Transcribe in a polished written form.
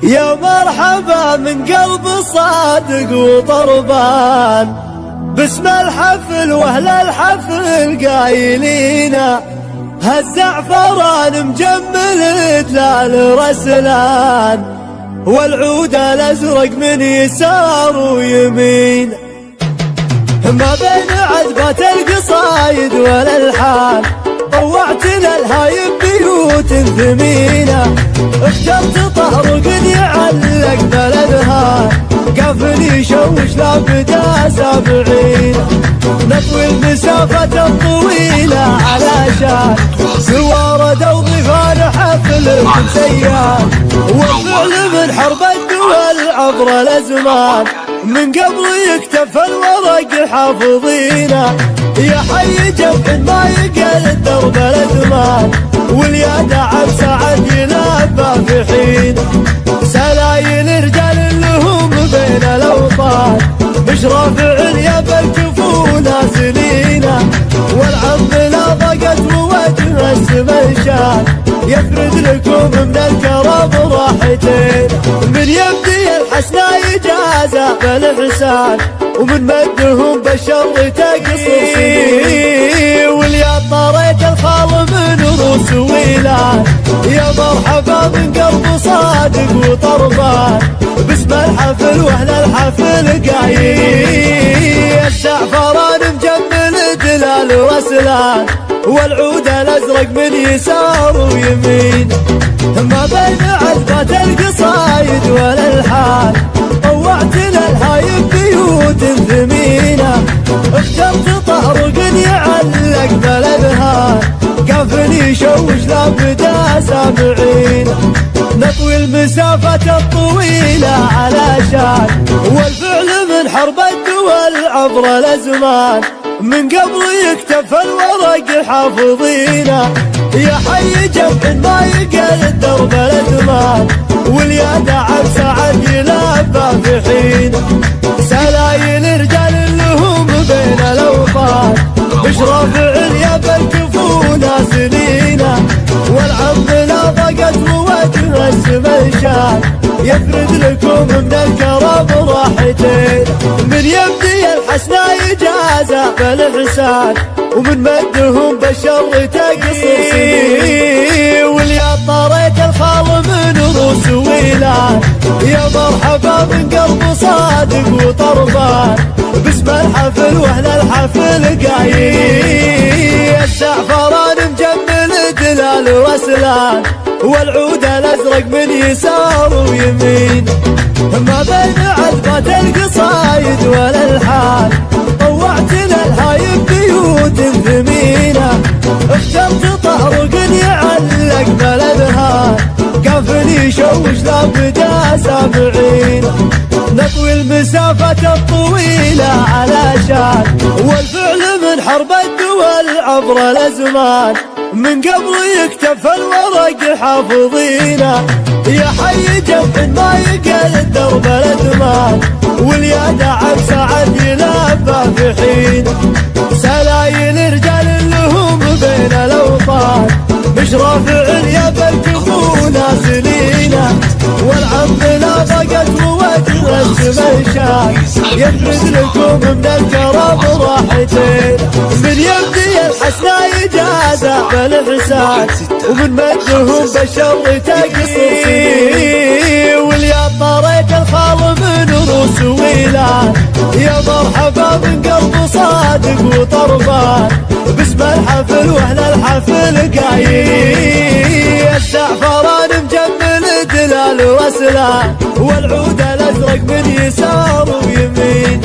يا مرحبا من قلب صادق وطربان، باسم الحفل واهل الحفل قايلين هالزعفران مجمل دلال رسلان، والعود الازرق من يسار ويمين، ما بين عذبات القصايد والالحان طوعتنا الهايب بيوت ثمينه، اخترت طارق يعلق بلدها قافل يشوش لابدا سابعين، نطوي المسافة الطويلة علشان سوارد وضيفان حفل سيان، والفعل من حرب الدول عبر الازمان من قبل يكتف الورق حافظينه، يا حي جمع ما يقل الدرب الازمان، واليد عبس عد يلبى في حين، سلايل رجال لهم بين الاوطان مش رافع اليد بالكفوله سنينه، والعم لا ضاقت ووجه السمشان يفرد لكم من الكرم راحتين، من يبدي الحسنى يجازى بالإحسان ومن مدهم بالشر تقصر سنين، واليا طريت الخال من روس ويلان، يا مرحبا من قلب صادق وطربان، باسم الحفل واهل الحفل قايلين، الزعفران مجمل دلال ورسلان، والعود الازرق من يسار ويمين، ما بين عذبات القصايد والالحان طوعتنا الهايب بيوت ثمينه، اخترت طارق يعلق بلدها قافل يشوش لابدا سامعين، نطوي المسافة الطويلة علشان والفعل من حرب الدول عبر الازمان من قبل يكتف الورق حافظينه، يا حي جمع ما يقل الدرب الازمان، واليد عبس عد يلبى في حين، سلايل رجال لهم بين الاوطان مش رافع اليد بالكفوله سنينه، والعم لا ضاقت ووجه السمشان يفرد لكم من الكرم راحتين، من يبدي الحسنى يجازى بالإحسان ومن مدهم بالشر تقصر سنين، واليا طريت الخال من روس ويلان، يا مرحبا من قلب صادق وطربان، باسم الحفل واهل الحفل قايلين، الزعفران مجمل دلال ورسلان، والعود الازرق من يسار ويمين، ما بين عذبات القصايد والالحان طوعتنا الهايب بيوت ثمينه، اخترت طارق يعلق بلدها قافل يشوش لابدا سامعين، نطوي المسافة الطويلة علشان والفعل من حرب الدول عبر الازمان من قبل يكتف الورق حافظينه، يا حي جمع ما يقل الدرب الازمان، واليد عبس عد يلبى في حين، سلايل رجال لهم بين الاوطان مش رافع اليد بالكفوله سنينه، والعم لا ضاقت ووجه السمشان يفرد لكم من الكرم راحتين، من يبدي الحسنى يجازى بالإحسان ومن مدهم بالشر تقصر سنين، واليا طريت الخال من روس ويلان، يا مرحبا من قلب صادق وطربان، باسم الحفل واهل الحفل قايلين، الزعفران مجمل دلال ورسلان، والعود الازرق من يسار ويمين.